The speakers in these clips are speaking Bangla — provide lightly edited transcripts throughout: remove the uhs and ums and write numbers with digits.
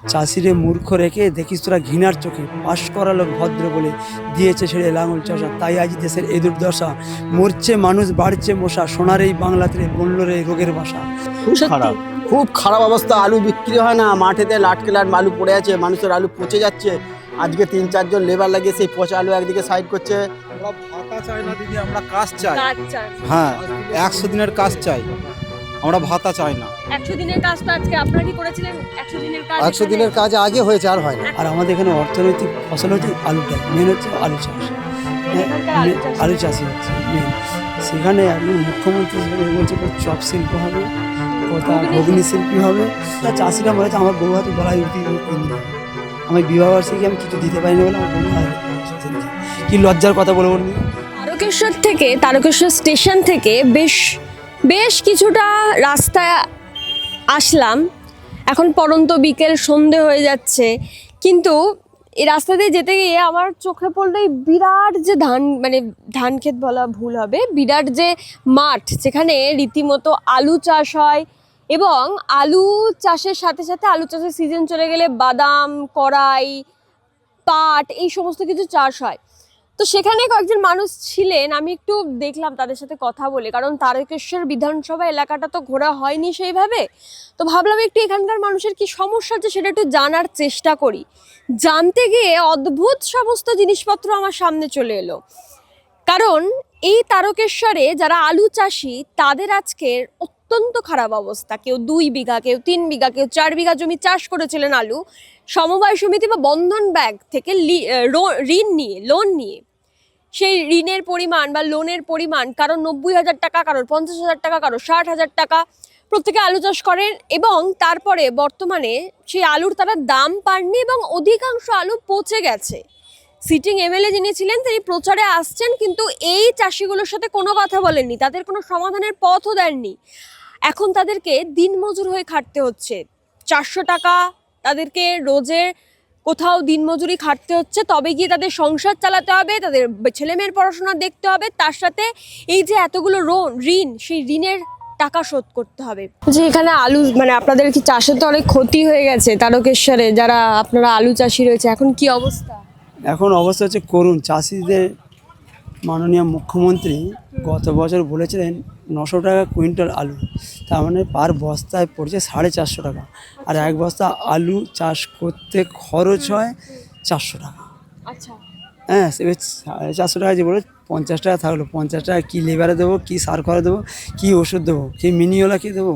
চাষিরে মূর্খ রেখে দেখিস তোরা ঘৃণার চোখে পাশ করা লোক ভদ্র বলে দিয়েছে ছেড়ে লাঙল চষা। তাই আজ দেশের এই দুর্দশা, মরছে মানুষ বাড়ছে মশা, সোনার এই বাংলাতে বলল রে রোগের বাসা। খুব খারাপ অবস্থা। আলু বিক্রি হয় না, মাঠেতে লাটকে লাট আলু পড়ে আছে, মানুষের আলু পচে যাচ্ছে। আজকে 3-4 জন লেবার লাগিয়ে সেই পচা আলু একদিকে সাইড করছে। আমরা ভাতা চাই না দিদি, আমরা কাজ চাই। হ্যাঁ, 100 দিনের কাজ চাই, আমরা ভাতা চাই না। 100 দিনের কাজ তো আজকে আপনারা কি করেছিলেন? 100 দিনের কাজ 100 দিনের কাজ আগে হয়েছে, আর হয় না। আর আমাদের এখানে অর্থনৈতিক ফসল হচ্ছে আলুটাই মেন, হচ্ছে আলু চাষ। আলু চাষই হচ্ছে মেন। সেখানে একজন মুখ্যমন্ত্রী সেখানে বলছে চপ শিল্প হবে, কোথা ঘুগনি শিল্পী হবে। তা চাষিরা বলেছে আমার বউ হাতে গলায় উঠি কিনি, আমি বিবাহবার্ষিকী আমি কিছু দিতে পারিনি বলে আমার বউ হাতে কি লজ্জার কথা বলে বলবি। তারকেশ্বর স্টেশন থেকে বেশ কিছুটা রাস্তা আসলাম। এখন পরন্ত বিকেল সন্ধে হয়ে যাচ্ছে, কিন্তু এই রাস্তা দিয়ে যেতে গিয়ে আমার চোখে পড়লো এই বিরাট যে ধান ক্ষেত বলা ভুল হবে, বিরাট যে মাঠ, যেখানে রীতিমতো আলু চাষ হয়। এবং আলু চাষের সাথে সাথে আলু চাষের সিজন চলে গেলে বাদাম, কড়াই, পাট, এই সমস্ত কিছু চাষ হয়। তো সেখানে কয়েকজন মানুষ ছিলেন, আমি একটু দেখলাম তাদের সাথে কথা বলে, কারণ তারকেশ্বর বিধানসভা এলাকাটা তো ঘোরা হয়নি সেইভাবে। তো ভাবলাম একটু এখানকার মানুষের কি সমস্যা আছে সেটা একটু জানার চেষ্টা করি। জানতে গিয়ে অদ্ভুত সমস্ত জিনিসপত্র আমার সামনে চলে এলো। কারণ এই তারকেশ্বরে যারা আলু চাষি তাদের আজকের অত্যন্ত খারাপ অবস্থা। কেউ 2 বিঘা, কেউ 3 বিঘা, কেউ 4 বিঘা জমি চাষ করেছিলেন আলু, সমবায় সমিতি বা বন্ধন ব্যাংক থেকে লোন নিয়ে সেই ঋণের পরিমাণ বা লোনের পরিমাণ কারোর 90,000 টাকা, কারোর 50,000 টাকা, কারোর 60,000 টাকা, প্রত্যেকে আলু চাষ করেন। এবং তারপরে বর্তমানে সেই আলুর তারা দাম পাননি এবং অধিকাংশ আলু পচে গেছে। সিটিং এমএলএ যিনি ছিলেন তিনি প্রচারে আসছেন, কিন্তু এই চাষিগুলোর সাথে কোনো কথা বলেননি, তাদের কোনো সমাধানের পথও দেননি। এখন তাদেরকে দিনমজুর হয়ে খাটতে হচ্ছে। 400 টাকা তাদেরকে রোজের কোথাও দিনমজুরি খাটতে হচ্ছে, তবে গিয়ে তাদের সংসার চালাতে হবে, তাদের ছেলেমেয়ের পড়াশোনা দেখতে হবে, তার সাথে এই যে এতগুলো ঋণ, সেই ঋণের টাকা শোধ করতে হবে। যে এখানে আলু আপনাদের কি চাষে তো অনেক ক্ষতি হয়ে গেছে তারকেশ্বরে, যারা আপনারা আলু চাষি রয়েছে, এখন কি অবস্থা? এখন অবস্থা হচ্ছে করুন। চাষিদের মাননীয় মুখ্যমন্ত্রী গত বছর বলেছিলেন 900 টাকা কুইন্টাল আলু, তার মানে পার বস্তায় পড়ছে 450 টাকা। আর এক বস্তা আলু চাষ করতে খরচ হয় 400 টাকা। আচ্ছা, হ্যাঁ, সে 450 টাকা যে বলে 50 টাকা থাকলো, 50 টাকা কী লেবারে দেবো, কী সার খরচ দেবো, কী ওষুধ দেবো, কী মিনিওলা কী দেবো,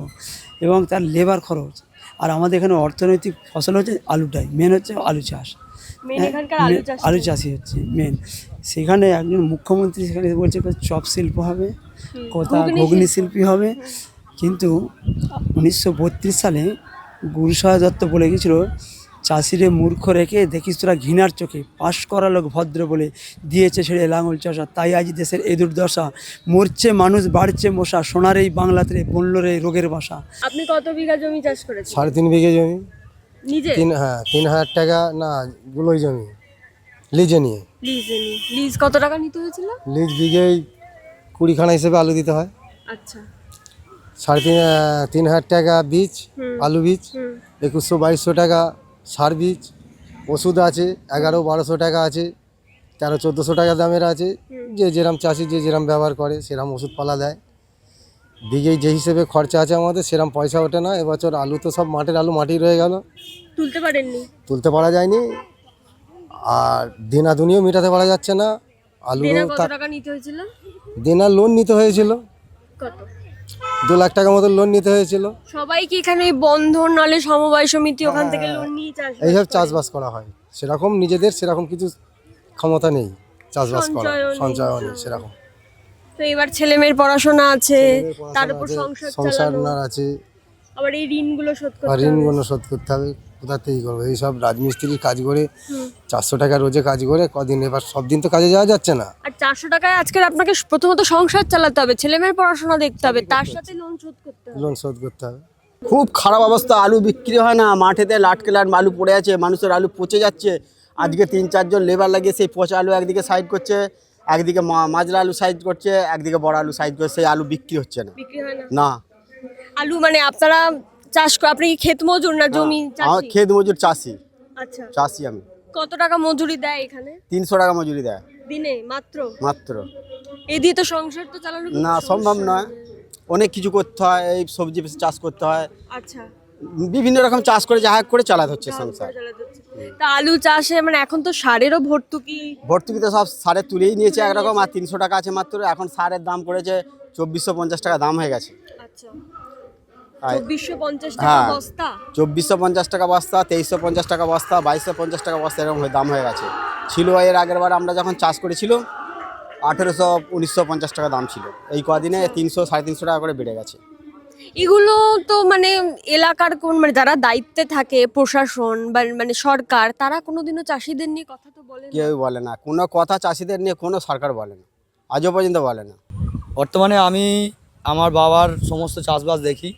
এবং তার লেবার খরচ। আর আমাদের এখানে অর্থনৈতিক ফসল হচ্ছে আলুটাই মেন, হচ্ছে আলু চাষ। আলু চাষই হচ্ছে মেন। সেখানে একজন মুখ্যমন্ত্রী সেখানে বলছে চপ শিল্প হবে, কোথা ঘুগনি শিল্পী হবে। কিন্তু 1932 সালে গুরুসহায় দত্ত বলে গেছিল চাষিরে মূর্খ রেখে দেখিস তোরা ঘৃণার চোখে পাশ করা লোক ভদ্র বলে দিয়েছে ছেড়ে লাঙল চষা। তাই আজ দেশের এই দুর্দশা, মরছে মানুষ বাড়ছে মশা, সোনার এই বাংলাতে বলল রে রোগের বাসা। আপনি কত বিঘা জমি চাষ করেছেন? 3.5 বিঘা জমি নিজে? 3,000 টাকা না গুলোই জমি লিজে নিয়ে। লিজ কত টাকা নিতে হয়েছিল? লিজ বিঘেই 20 খানা হিসেবে আলু দিতে হয়। আচ্ছা, 3,500 টাকা বীজ, আলু বীজ, 2100-2200 টাকা সার বীজ, ওষুধ আছে 1100-1200 টাকা আছে, 1300-1400 টাকা দামের আছে। যে যেরকম চাষি যে যেরকম ব্যবহার করে সেরকম ওষুধপালা দেয়। বিঘেই যে হিসেবে খরচা আছে আমাদের সেরকম পয়সা ওঠে না। এবছর আলু তো সব মাঠের আলু মাটি রয়ে গেল, তুলতে পারা যায়নি। আর দেনা দুনিও মেটাতে পারা যাচ্ছে না। আলু দেনা লোন নিতে হয়েছিল, কত? 2 লাখ টাকা মতো লোন নিতে হয়েছিল। সবাই কি এখানে বন্ধন নালে সমবায় সমিতি ওখান থেকে লোন নিয়ে এইসব চাষবাস করা হয়? সেরকম নিজেদের সেরকম কিছু ক্ষমতা নেই চাষবাস করা, সঞ্চয় নেই সেরকম। তো এবার ছেলে মেয়ের পড়াশোনা আছে, তার উপর সংসার আছে, আবার এই ঋণগুলো শোধ করতে হবে। কোথা থেকেই করবো? এইসব রাজমিস্ত্রির কাজ করে 400 টাকা রোজে কাজ করে কদিন, এবার সব দিন তো কাজে যাওয়া যাচ্ছে না। আর 400 টাকায় আজকের আপনাকে প্রথমত সংসার চালাতে হবে, ছেলে মেয়ের পড়াশোনা দেখতে হবে, তার সাথে লোন শোধ করতে হবে। খুব খারাপ অবস্থা। আলু বিক্রি হয় না, মাঠেতে লাটকে লাট আলু পড়ে আছে, মানুষের আলু পচে যাচ্ছে। আজকে 3-4 জন লেবার লাগিয়ে সেই পচা আলু একদিকে সাইড করছে, একদিকে মাজরা আলু সাইড করছে, একদিকে বড় আলু সাইড করছে। সেই আলু বিক্রি হচ্ছে না। আলু আপনারা চাষ আপনি কি ক্ষেত মজুর না জমি আমার চাষি? ক্ষেত মজুর চাষি আচ্ছা, চাষি আমি। কত টাকা মজুরি দেয় এখানে 300 টাকা মজুরি দেয় দিনে মাত্র? মাত্র। এই দিয়ে তো সংসার তো চালানো খুব না, সমস্যা সম্ভব হয়ে নয়। যায়। অনেক কিছু করতে হয়, এই সবজি চাষ করতে হয়, আচ্ছা, বিভিন্ন রকম চাষ করে যা হোক করে চালাতে হচ্ছে সংসার। চালাতে হচ্ছে। তা আলু চাষে মানে এখন তো সারেরও ভর্তুকি। ভর্তুকিতে সব সারে তুলেই নিয়েছে একরকম, আর 300 টাকা আছে মাত্র। এখন সারের দাম করেছে 2450 টাকা দাম হয়ে গেছে। আচ্ছা, আর 2450 টাকা হ্যাঁ। বস্তা। 2450 টাকা বস্তা, 2350 টাকা বস্তা, 2250 টাকা বস্তা, এরকম দাম হয়ে গেছে। ছিল এর আগের বার আমরা যখন চাষ করেছিল 1800-1950 টাকা দাম ছিল। এই কদিনে 300-350 টাকা করে বেড়ে গেছে। এগুলো তো মানে এলাকার কোন মানে যারা দায়িত্বে থাকে, প্রশাসন বা মানে সরকার, তারা কোনোদিনও চাষিদের নিয়ে কথা তো বলে না। কেউ বলে না কোনো কথা, চাষিদের নিয়ে কোনো সরকার বলে না, আজও পর্যন্ত বলে না। বর্তমানে আমি আমার বাবার সমস্ত চাষবাস দেখি।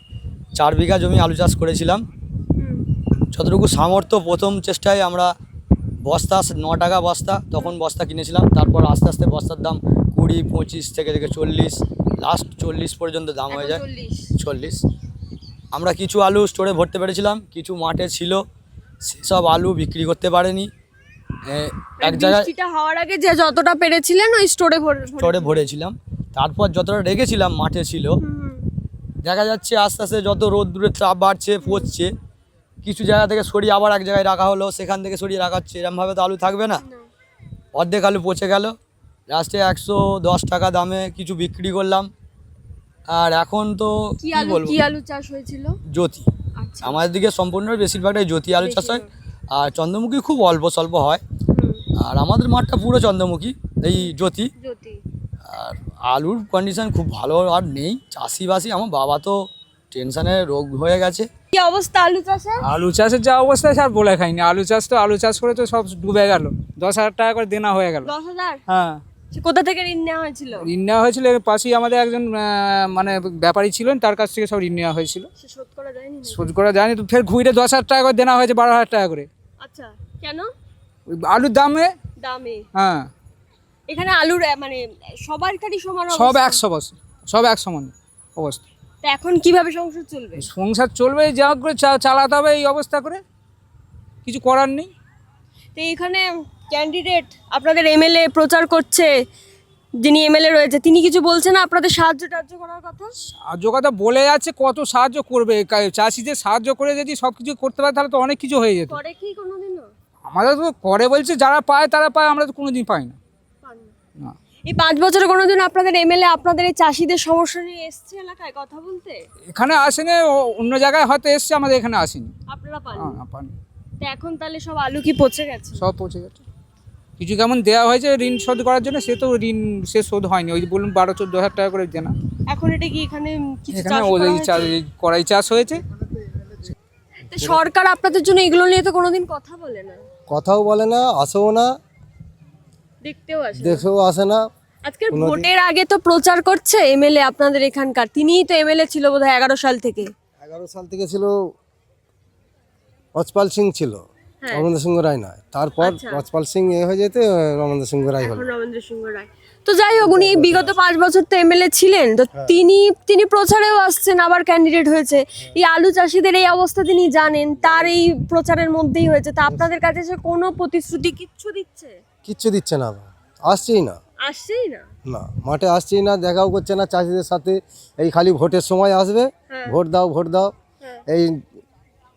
4 বিঘা জমি আলু চাষ করেছিলাম। যতটুকু সামর্থ্য, প্রথম চেষ্টায় আমরা বস্তা 9 টাকা বস্তা, তখন বস্তা কিনেছিলাম। তারপর আস্তে আস্তে বস্তার দাম 20, 25 থেকে 40, লাস্ট 40 পর্যন্ত দাম হয়ে যায়। 40। আমরা কিছু আলু স্টোরে ভরতে পেরেছিলাম, কিছু মাঠে ছিল, সেসব আলু বিক্রি করতে পারেনি। এক জায়গায় বৃষ্টিটা হওয়ার আগে যে যতটা পেরেছিলেন ওই স্টোরে স্টোরে ভরেছিলাম। তারপর যতটা রেখেছিলাম মাঠে ছিল, দেখা যাচ্ছে আস্তে আস্তে যত রোদ্দুরের চাপ বাড়ছে, পচছে। কিছু জায়গা থেকে সরিয়ে আবার এক জায়গায় রাখা হলো, সেখান থেকে সরিয়ে রাখা হচ্ছে। এরমভাবে তো আলু থাকবে না। অর্ধেক আলু পচে গেল। লাস্টে 110 টাকা দামে কিছু বিক্রি করলাম। আর এখন তো কি কি আলু বলবো, কি আলু চাষ হয়েছিল? জ্যোতি। আচ্ছা, আমাদের দিকে সম্পূর্ণ বেশিরভাগটাই জ্যোতি আলু চাষ হয়, আর চন্দ্রমুখী খুব অল্প স্বল্প হয়। আর আমাদের মাঠটা পুরো চন্দ্রমুখী, এই জ্যোতি। জ্যোতি। আর আলুর কন্ডিশন খুব ভালো আর নেই। চাষিবাসি, আমার বাবা তো টেনশনে রোগ হয়ে গেছে। কি অবস্থা আলু চাষে? আলু চাষের যা অবস্থা স্যার বলে খাইনি। আলু চাষ করে তো সব ডুবে গেল। 10,000 টাকা করে দেনা হয়ে গেল। 10,000? হ্যাঁ, কোথা থেকে ঋণ নেওয়া হয়েছিল? ঋণ নেওয়া হয়েছিল। এর পাশেই আমাদের একজন মানে ব্যাপারী ছিলেন, তার কাছ থেকে সব ঋণ নেওয়া হয়েছিল। সে শোধ করা যায়নি নাকি? শোধ করা যায়নি তো ফের ঘুরে 10,000 টাকা করে দেনা হয়েছে, 12,000 টাকা করে আচ্ছা, কেন? ওই আলুর দামে। দামে। হ্যাঁ, এখানে আলুর মানে সবারই সমান সব অবস্থা? 100 বছর, সব 1 সমান অবস্থা। তা এখন কিভাবে সংসার চলবে? সংসার চলবে, যা হোক করে চালাতে হবে এই অবস্থা করে, কিছু করার নেই। তো এখানে ক্যান্ডিডেট আপনাদের এমএলএ প্রচার করছে, যিনি এমএলএ রয়েছে তিনি কিছু বলছেন না আপনাদের সাহায্য টাহায্য করার কথা? সাহায্য কথা বলে যাচ্ছে, কত সাহায্য করবে? চাষিদের সাহায্য করে যদি সব কিছু করতে পারে তাহলে তো অনেক কিছু হয়ে যেত। করে কি কোনোদিনও? আমাদের তো করে বলছে, যারা পায় তারা পায়, আমরা তো কোনোদিন পাই না। পান না। না। এই 5 বছরে কোনোদিন আপনাদের এমএলএ আপনাদের এই চাষিদের সমস্যা নিয়ে এসছে এলাকায় কথা বলতে? এখানে আসেনি, অন্য জায়গায় হয়তো এসছে, আমাদের এখানে আসেনি। আপনারা পান? না, পানি তো এখন তাহলে সব আলু কি পচে গেছে? সব পৌঁছে গেছে। কিছু কেমন দেওয়া হয়েছে ঋণ শোধ করার জন্য, সে তো ঋণ সে শোধ হয়নি। ওই যে বলুন 12-14 হাজার টাকা করে দেনা। এখন এটা কি এখানে কিছু এখানে চাষ ওই করা হয়েছে? কড়াই চাষ হয়েছে। তো সরকার আপনাদের জন্য এগুলো নিয়ে তো কোনোদিন কথা বলে না, কথাও বলে না, আসেও না, দেখতেও আসে না। দেখেও আসে না। আজকের ভোটের আগে তো প্রচার করছে এমএলএ আপনাদের এখানকার, তিনিই তো এমএলএ ছিল বোধহয় 11 সাল থেকে। 11 সাল থেকে ছিল অচপাল সিং ছিল, হ্যাঁ। রমেন্দ্র সিংহ রায় নয়। তারপর আচ্ছা। অচপাল সিং হয়ে যেতে রমেন্দ্র সিংহ রায় হলো। এখন রবীন্দ্র সিংহ রায়। তো যাই হোক, উনি বিগত 5 বছর তো এমএলএ ছিলেন, তো তিনি প্রচারেও আসছেন, আবার ক্যান্ডিডেট হয়েছে। এই আলু চাষিদের এই অবস্থা তিনি জানেন, তার এই প্রচারের মধ্যেই হয়েছে। তা আপনাদের কাছে সে কোনো প্রতিশ্রুতি কিচ্ছু দিচ্ছে? কিচ্ছু দিচ্ছে না, আসছেই না। আসছেই না। না, মাঠে আসছেই না, দেখাও করছে না চাষিদের সাথে। এই খালি ভোটের সময় আসবে, হ্যাঁ। ভোট দাও ভোট দাও। হ্যাঁ। এই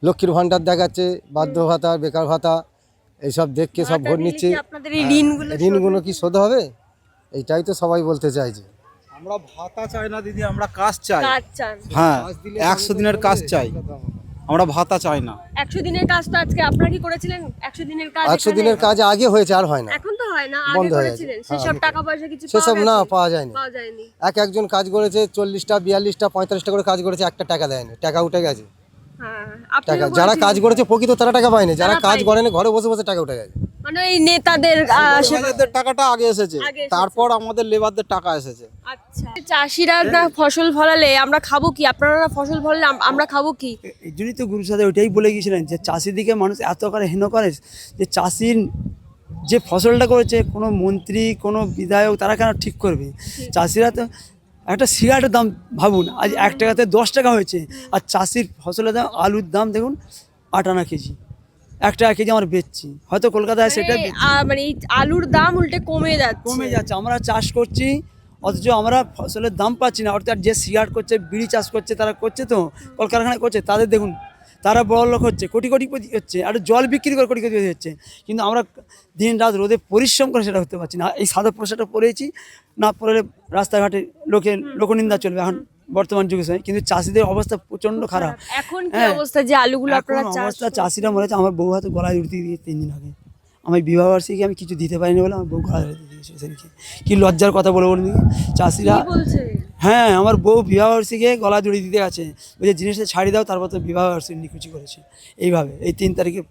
লক্ষ্মীর ভাণ্ডার দেখাচ্ছে, বার্ধ ভাতা, বেকার ভাতা, এইসব দেখকে সব ভোট নিচ্ছে। আপনাদের এই ঋণগুলো ঋণগুলো কি শোধ হবে? এইটাই তো সবাই বলতে চাইছে। আমরা ভাতা চাই না দিদি, আমরা কাজ চাই। কাজ চান? হ্যাঁ, 100 দিনের কাজ চাই, আমরা ভাতা চাই না। 100 দিনের কাজ তো আজকে আপনারা কি করেছিলেন? 100 দিনের কাজ 100 দিনের কাজ আগে হয়েছে, আর হয় না, এখন তো হয় না, আগে বন্ধ হয়ে গেছে। করেছিলেন। হ্যাঁ, সেসব আগে টাকা পয়সা কিছু সেসব না পাওয়া যায়নি। পাওয়া যায়নি। একজন কাজ করেছে 40টা 42টা 45টা করে কাজ করেছে, একটা টাকা দেয়নি, টাকা উঠে গেছে। হ্যাঁ, টাকা আপনারা যারা কাজ করেছে প্রকৃত তারা টাকা পায়নি, যারা তারা কাজ পায়নি। করেনি ঘরে বসে বসে টাকা উঠে গেছে। মানে ওই নেতাদের লেবারদের টাকাটা আগে এসেছে, আগে এসেছে। তারপর আমাদের লেবারদের টাকা এসেছে। আচ্ছা, চাষিরা না ফসল ফলালে আমরা খাবো কি? আপনারা না ফসল ফলালে আমরা খাবো কি? এই জন্যই তো গুরু সাথে ওইটাই বলে গিয়েছিলেন যে চাষিদিকে মানুষ এত করে হেন করে যে চাষির যে ফসলটা করেছে কোনো মন্ত্রী কোনো বিধায়ক তারা কেন ঠিক করবে? চাষিরা তো একটা সিগারেটের দাম ভাবুন, আজ 1 টাকাতে 10 টাকা হয়েছে। আর চাষির ফসলের দাম, আলুর দাম দেখুন 8 আনা কেজি, 1 টাকা কেজি আমরা বেচছি। হয়তো কলকাতায় সেটা মানে এই আলুর দাম উল্টে কমে কমে যাচ্ছে। আমরা চাষ করছি অথচ আমরা ফসলের দাম পাচ্ছি না। অর্থাৎ যে সিগারেট করছে, বিড়ি চাষ করছে, তারা করছে তো কলকারখানায় করছে, তাদের দেখুন তারা বড় লোক হচ্ছে, কোটি কোটি হচ্ছে, আর জল বিক্রি করে কোটি কোটি হচ্ছে। কিন্তু আমরা দিন রাত রোদে পরিশ্রম করে সেটা হতে পারছি না। এই সাদা পোশাকটা পরেছি, না পরলে রাস্তাঘাটে লোকনিন্দা চলবে এখন বর্তমান যুগে সময়। কিন্তু চাষিদের অবস্থা প্রচণ্ড খারাপ। এখন কি হ্যাঁ। অবস্থা যে আলুগুলো আপনারা এখন চাষ অবস্থা চাষিরা মরেছে। আমার বউ হাতে গলায় উঠতে দিয়ে 3 দিন আগে আমার বিবাহবার্ষিকী আমি কিছু দিতে পারিনি বলে আমার বউ গলায় উঠতে দিয়েছে সেদিকে। কি লজ্জার কথা বলে বলুন দেখি। চাষিরা, কি বলছে? হ্যাঁ, আমার বউ বিবাহবার্ষিকী গলা জড়িয়ে দিতে গেছে, বলছে জিনিসটা ছাড়ি দাও, তারপর তো বিবাহবার্ষিকী নিকুচি করেছে। এইভাবে এই 3 তারিখে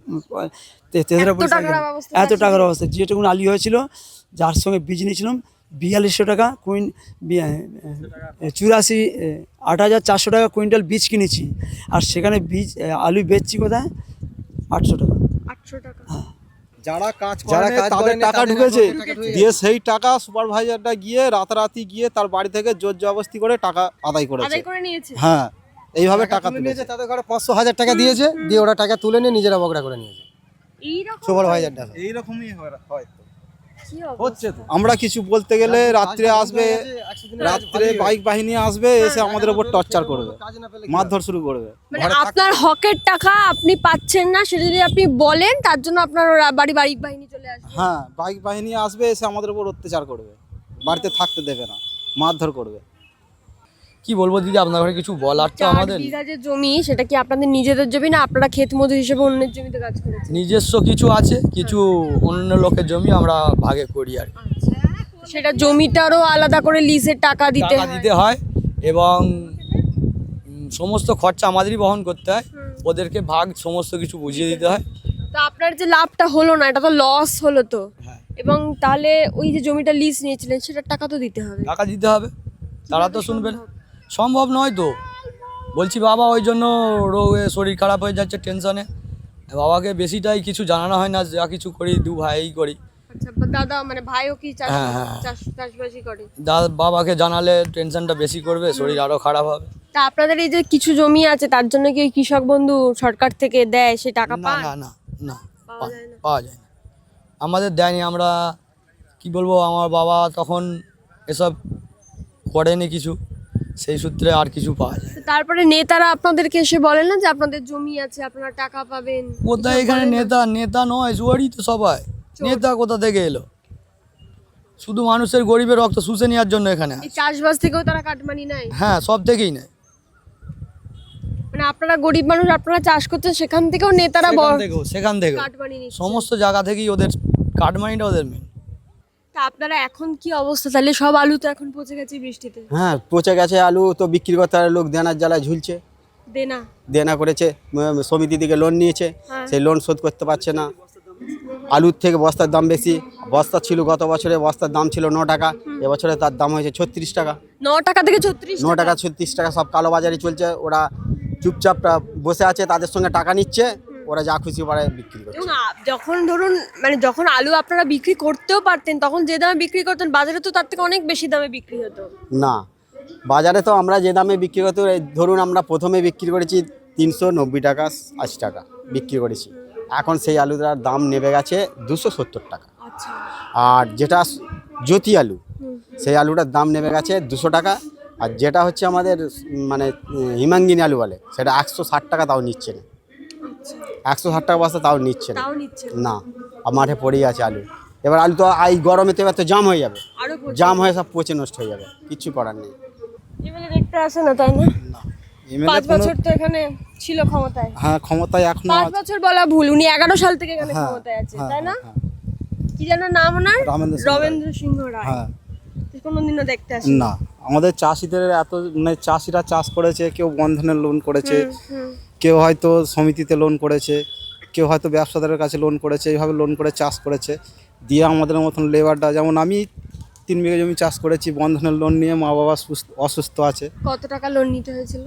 3রা এত টাকার অবস্থা এত টাকার অবস্থা। যেটুকু আলি হয়েছিল, যার সঙ্গে বীজ নিয়েছিলাম 4200 টাকা 8,400 টাকা কুইন্টাল বীজ কিনেছি। আর সেখানে বীজ আলু বেচছি কোথায়? 800 টাকা। 800 টাকা। যারা কাজ যারা করে কাজ তাদের করেনি টাকা তাদের ঢুকেছে, account এ টাকা ঢুকেছে। দিয়ে সেই টাকা সুপারভাইজারটা গিয়ে রাতারাতি গিয়ে তার বাড়ি থেকে জোর জবরদস্তি করে টাকা আদায় করেছে। আদায় করে নিয়েছে। হ্যাঁ, এইভাবে টাকা তুলে তুলেছে। নিয়েছে, তাদের ঘরে 500,000 টাকা দিয়েছে, দিয়ে ওরা টাকা তুলে নিয়ে নিজেরা বকরা করে নিয়েছে। এইরকম সুপারভাইজার টাকা এইরকমই হয় তো। কি অবস্থা? হচ্ছে তো। আমরা কিছু বলতে গেলে রাত্রে আসবে, রাত্রে বাইক বাহিনী আসবে, এসে আমাদের উপর টর্চার করবে, মারধর শুরু করবে। মানে আপনার হকের টাকা আপনি পাচ্ছেন না, সেটা যদি আপনি বলেন তার জন্য আপনার বাড়ি বাহিনী চলে আসবে। হ্যাঁ, বাইক বাহিনী আসবে, এসে আমাদের উপর অত্যাচার করবে, বাড়িতে থাকতে দেবে না, মারধর করবে। কি বলবো দিদি, আপনার ঘরে কিছু বলার তো 4 আমাদের বিঘা যে জমি, সেটা কি আপনাদের নিজেদের জমি না আপনারা ক্ষেত মজুর হিসেবে অন্যের জমিতে কাজ করেছেন? নিজস্ব কিছু আছে, কিছু অন্য লোকের জমি আমরা ভাগে করি আর কি। সেটা জমিটারও আলাদা করে লিজের টাকা দিতে টাকা হয়। দিতে হয় এবং সমস্ত খরচা আমাদেরই বহন করতে হয়। ওদেরকে ভাগ সমস্ত কিছু বুঝিয়ে দিতে হয়। তো আপনার যে লাভটা হলো না, এটা তো লস হলো তো। হ্যাঁ। এবং তাহলে ওই যে জমিটা লিজ নিয়েছিলেন সেটার টাকা তো দিতে হবে। টাকা দিতে হবে, তারা তো শুনবে না। সম্ভব নয় তো। বলছি বাবা, ওই জন্য রোগে শরীর খারাপ হয়ে যাচ্ছে টেনশনে। বাবাকে বেশিটাই কিছু জানানো হয় না, যা কিছু করি 2 ভাই করি। আচ্ছা, দাদা মানে ভাইও কি হ্যাঁ, হ্যাঁ। চাষবাসই করে? বাবাকে জানালে টেনশনটা বেশি করবে, শরীর আরও খারাপ হবে। তা আপনাদের এই যে কিছু জমি আছে, তার জন্য কি ওই কৃষক বন্ধু সরকার থেকে দেয়, সে টাকা না পান? না না না, পাওয়া যায় না। পাওয়া যায় না, আমাদের দেয়নি। আমরা কি বলবো, আমার বাবা তখন এসব করেনি কিছু, সেই সূত্রে আর কিছু পাওয়া যায় না। তো তারপরে নেতারা আপনাদেরকে এসে বলেন না যে আপনাদের জমি আছে, আপনারা টাকা পাবেন? কোথায় এখানে নেতা নয়, জুয়ারি তো সবাই। নেতা কোথা থেকে এলো? শুধু মানুষের গরিবের রক্ত শুষে নেওয়ার জন্য এখানে এই আসে। চাষবাস থেকেও তারা কাটমানি নেয়? হ্যাঁ, সব থেকেই নেয়। মানে আপনারা গরিব মানুষ, আপনারা চাষ করছেন, সেখান থেকেও নেতারা সেখান থেকেও কাটমানি নিচ্ছে। সমস্ত জায়গা থেকেই ওদের কাটমানিটা ওদের মেন। তা আপনারা এখন কি অবস্থা? তাহলে সব আলু তো এখন পচে গেছে বৃষ্টিতে। হ্যাঁ, পচে গেছে আলু, তো বিক্রি করতে আর লোক দেনার জ্বালায় ঝুলছে। দেনা করেছে, সমিতি থেকে লোন নিয়েছে, হ্যাঁ। সেই লোন শোধ করতে পারছে না। আলুর থেকে বস্তার দাম বেশি। বস্তা ছিল গত বছরে, বস্তার দাম ছিল 9 টাকা, এবছরে তার দাম হয়েছে 36 টাকা। 9 টাকা থেকে 36 9 টাকা 36 টাকা, সব কালোবাজারি চলছে। ওরা চুপচাপ বসে আছে, তাদের সঙ্গে টাকা নিচ্ছে, ওরা যা খুশি পারে বিক্রি করছে। এবং যখন ধরুন মানে যখন আলু আপনারা বিক্রি করতেও পারতেন, তখন যে দামে বিক্রি করতেন বাজারে তো তার থেকে অনেক বেশি দামে বিক্রি হতো। না, বাজারে তো আমরা যে দামে বিক্রি করতে, ধরুন আমরা প্রথমে বিক্রি করেছি 390 টাকা 80 টাকা বিক্রি করেছি। এখন সেই আলুটার দাম নেমে গেছে 270 টাকা। আচ্ছা। আর যেটা জ্যোতি আলু, সেই আলুটার দাম নেমে গেছে 200 টাকা। আর যেটা হচ্ছে আমাদের মানে হিমাঙ্গিনী আলু বলে, সেটা 160 টাকা, তাও নিচ্ছে না। 160 টাকা বস্তা, তাও নিচ্ছে না। তাও নিচ্ছে না, আর মাঠে পড়েই আছে আলু। এবার আলু তো এই গরমে তো এবার তো জাম হয়ে যাবে, আরো জাম হয়ে সব পচে নষ্ট হয়ে যাবে, কিচ্ছু করার নেই। এমএলএ দেখতে আসে না, তাই না? এমএলএ 5 বছর তো এখানে ছিল ক্ষমতায়। হ্যাঁ, ক্ষমতায় এখনো 5 আছে। বছর বলা ভুল, উনি 11 সাল থেকে এখানে হ্যাঁ, ক্ষমতায় আছে, হ্যাঁ, তাই না? হ্যাঁ, কি যেন নাম ওনার? রমেন্দ্র সিংহ রায়। রবীন্দ্র সিংহ রায়। হ্যাঁ। কোনোদিনও দেখতে আসে না, আমাদের চাষিদের এত মানে চাষিরা চাষ করেছে, কেউ বন্ধনের লোন করেছে, কেউ হয়তো সমিতিতে লোন করেছে, কেউ হয়তো ব্যবসাদারের কাছে লোন করেছে, এইভাবে লোন করে চাষ করেছে। দিয়ে আমাদের মতন লেবারটা, যেমন আমি 3 বিঘা জমি চাষ করেছি বন্ধনের লোন নিয়ে, মা বাবা অসুস্থ আছে। কত টাকা লোন নিতে হয়েছিল?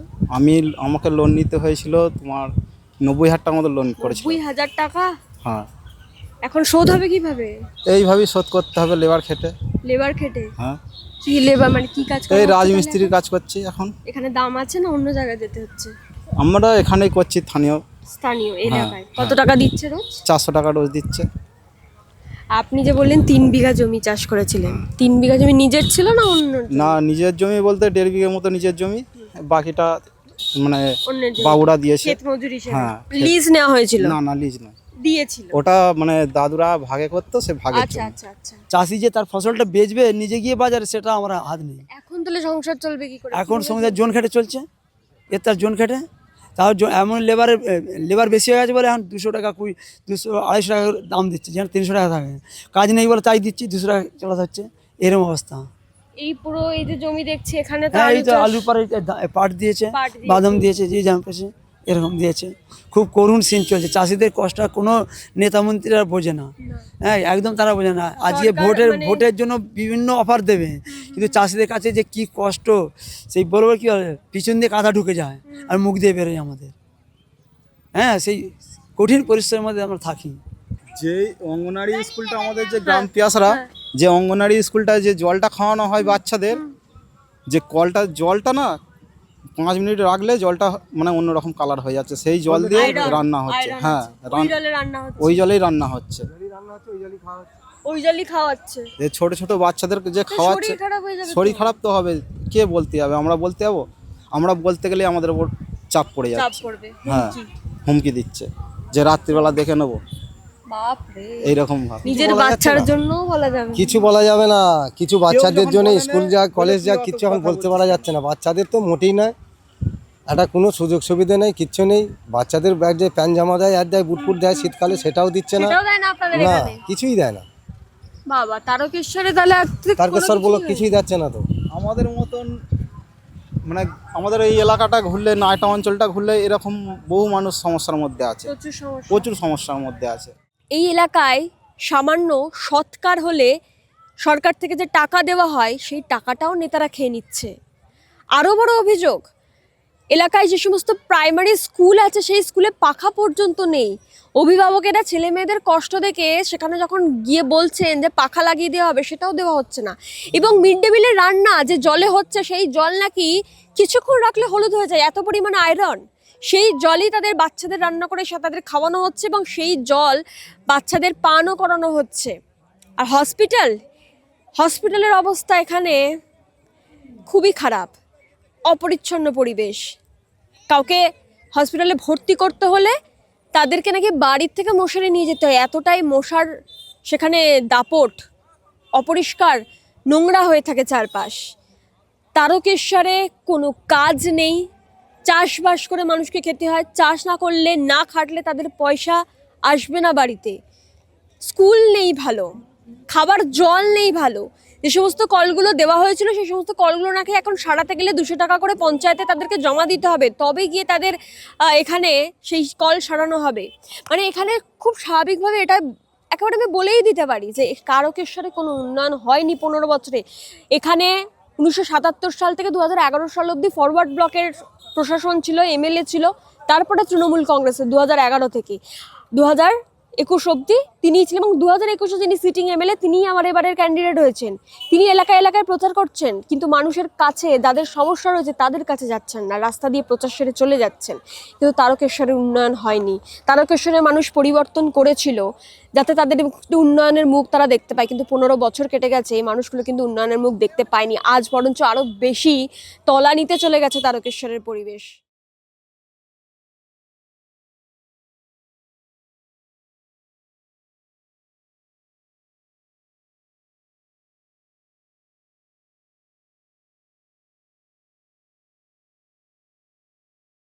আমাকে লোন নিতে হয়েছিল তোমার 90,000 টাকা মতো লোন করেছিল। 90,000 টাকা? হ্যাঁ, এখন শোধ হবে কিভাবে? এইভাবেই শোধ করতে হবে লেবার খেটে। লেবার খেটে? হ্যাঁ, কি লেবার মানে কি কাজ এই হচ্ছে রাজমিস্ত্রির তাহলে? কাজ করছি এখন। এখানে দাম আছে না অন্য জায়গায় যেতে হচ্ছে? আমরা এখানেই করছি স্থানীয়, স্থানীয় এলাকায়। কত হ্যাঁ। টাকা দিচ্ছে রোজ? 400 টাকা রোজ দিচ্ছে। আপনি যে বললেন 3 বিঘা জমি চাষ করেছিলেন, 3 বিঘা জমি নিজের ছিল না অন্য? না, নিজের জমি বলতে 1.5 বিঘা মতো নিজের জমি, বাকিটা মানে অন্যের জমি। বাবুরা দিয়েছে। ক্ষেত মজুরি হিসেবে? হ্যাঁ, লিজ নেওয়া হয়েছিল? না লিজ না, দিয়েছিল। ওটা মানে দাদুরা ভাগে করতো, সে ভাগে। আচ্ছা আচ্ছা আচ্ছা। চাষি যে তার ফসলটা বেচবে নিজে গিয়ে বাজারে, সেটা আমরা হাত নেই। এখন তাহলে সংসার চলবে কি করে? এখন সঙ্গে জোন খেটে চলছে, এর তার জোন খেটে, তাও এমন লেবার বেশি হয়ে গেছে বলে এখন 200 টাকা 200 250 টাকা দাম দিচ্ছে, যেন 300 টাকা থাকে। কাজ নেই বলে তাই দিচ্ছি, 200 টাকা চালাতে হচ্ছে, এরকম অবস্থা। এই পুরো এই যে জমি দেখছি এখানে তো হ্যাঁ, এই আলু তো চাষ- আলু পারে পাট দিয়েছে, পাট দিয়েছে। বাদাম দিয়েছে, যে জাম পেছে এরকম দিয়েছে। খুব করুণ সিন চলছে, চাষিদের কষ্ট কোনো নেতা মন্ত্রীরা বোঝে না। হ্যাঁ, একদম তারা বোঝে না। আজকে সরকার মানে- ভোটের জন্য বিভিন্ন অফার দেবে, কিন্তু চাষিদের কাছে যে কি কষ্ট, সেই বলবো কি হবে, পিছন দিয়ে কাঁথা ঢুকে যায় আর মুখ দিয়ে বেরোয় আমাদের। হ্যাঁ, সেই কঠিন পরিশ্রমের মধ্যে আমরা থাকি। যে অঙ্গনারী স্কুলটা আমাদের, যে গ্রাম পিয়াসরা, যে অঙ্গনারী স্কুলটায় যে জলটা খাওয়ানো হয় বাচ্চাদের, যে জলটা না 5 মিনিট রাখলে জলটা মানে অন্যরকম কালার হয়ে যাচ্ছে, সেই জল দিয়ে আয়রন, রান্না হচ্ছে। আয়রন হ্যাঁ, আছে। ওই জলে রান্না হচ্ছে? ওই জলেই রান্না হচ্ছে। ওই জলই খাওয়াচ্ছে? যে ছোট ছোট বাচ্চাদের যে তো খাওয়াচ্ছে, শরীর খারাপ হয়ে যাবে তো। শরীর খারাপ তো হবে। কে বলতে যাবে? আমরা বলতে যাবো? আমরা বলতে গেলে আমাদের উপর চাপ পড়ে চাপ যাচ্ছে। পড়বে। হ্যাঁ, হুমকি। হুমকি দিচ্ছে যে রাত্রিবেলা দেখে নেবো, বাপ রে। এইরকম ভাবে। নিজের বাচ্চার জন্য বলা যাবে না। কিছু বলা যাবে না, কিছু বাচ্চাদের যখন জন্য বলে স্কুল না, যা বলে কলেজ যা কি অত কিছু এখন কথা বলতে বলছিস? পারা যাচ্ছে না। বাচ্চাদের তো মোটেই নয়, একটা কোনো সুযোগ সুবিধা নেই, কিচ্ছু নেই। বাচ্চাদের ব্যাগ যে প্যান্ট জামা দেয় আর দেয়, বুটফুট দেয় শীতকালে, সেটাও দিচ্ছে না। সেটাও দেয় না আপনাদের না, এখানে? কিছুই দেয় না। বাবা, তারকেশ্বরে তাহলে আর কোনো তারকেশ্বর কিছুই ব্লক হয়নি। কিছুই দিচ্ছে না তো। আমাদের মতন মানে আমাদের এই এলাকাটা ঘুরলে, নাইটা অঞ্চলটা ঘুরলে এরকম বহু মানুষ সমস্যার মধ্যে আছে, প্রচুর সমস্যা। প্রচুর সমস্যার মধ্যে আছে। এই এলাকায় সামান্য সৎকার হলে সরকার থেকে যে টাকা দেওয়া হয় সেই টাকাটাও নেতারা খেয়ে নিচ্ছে। আরও বড় অভিযোগ, এলাকায় যে সমস্ত প্রাইমারি স্কুল আছে সেই স্কুলে পাখা পর্যন্ত নেই। অভিভাবকেরা ছেলে মেয়েদের কষ্ট দেখে সেখানে যখন গিয়ে বলছেন যে পাখা লাগিয়ে দেওয়া হবে, সেটাও দেওয়া হচ্ছে না। এবং মিড ডে মিলের রান্না যে জলে হচ্ছে, সেই জল নাকি কিছুক্ষণ রাখলে হলুদ হয়ে যায়, এত পরিমাণে আয়রন। সেই জলই তাদের বাচ্চাদের রান্না করে তাদের খাওয়ানো হচ্ছে এবং সেই জল বাচ্চাদের পানও করানো হচ্ছে। আর হসপিটালের অবস্থা এখানে খুবই খারাপ, অপরিচ্ছন্ন পরিবেশ। কাউকে হসপিটালে ভর্তি করতে হলে তাদেরকে নাকি বাড়ির থেকে মশারি নিয়ে যেতে হয়, এতটাই মশার সেখানে দাপট, অপরিষ্কার, নোংরা হয়ে থাকে চারপাশ। তারকেশ্বরে কোনো কাজ নেই, চাষবাস করে মানুষকে খেতে হয়। চাষ না করলে, না খাটলে তাদের পয়সা আসবে না বাড়িতে। স্কুল নেই ভালো, খাবার জল নেই ভালো। যে সমস্ত কলগুলো দেওয়া হয়েছিল সেই সমস্ত কলগুলো নাকি এখন সারাতে গেলে 200 টাকা করে পঞ্চায়েতে তাদেরকে জমা দিতে হবে, তবে গিয়ে তাদের এখানে সেই কল সারানো হবে। মানে এখানে খুব স্বাভাবিকভাবে এটা একেবারে আমি বলেই দিতে পারি যে তারকেশ্বরে কোনো উন্নয়ন হয়নি 15 বছরে। এখানে 1977 সাল থেকে 2011 সাল অবধি ফরওয়ার্ড ব্লকের প্রশাসন ছিল, এমএলএ ছিল, তারপরে তৃণমূল কংগ্রেসের 2011 থেকে 2021 অবধি তিনিই ছিলেন। এবং 2021-এ যিনি সিটিং এমএলএ, তিনিই আমার এবারের ক্যান্ডিডেট হয়েছেন। তিনি এলাকায় এলাকায় প্রচার করছেন, কিন্তু মানুষের কাছে যাদের সমস্যা রয়েছে তাদের কাছে যাচ্ছেন না, রাস্তা দিয়ে প্রচার সেরে চলে যাচ্ছেন। কিন্তু তারকেশ্বরের উন্নয়ন হয়নি। তারকেশ্বরের মানুষ পরিবর্তন করেছিল যাতে তাদের একটু উন্নয়নের মুখ তারা দেখতে পায়, কিন্তু 15 বছর কেটে গেছে, এই মানুষগুলো কিন্তু উন্নয়নের মুখ দেখতে পায়নি। আজ বরঞ্চ আরও বেশি তলানিতে চলে গেছে তারকেশ্বরের পরিবেশ।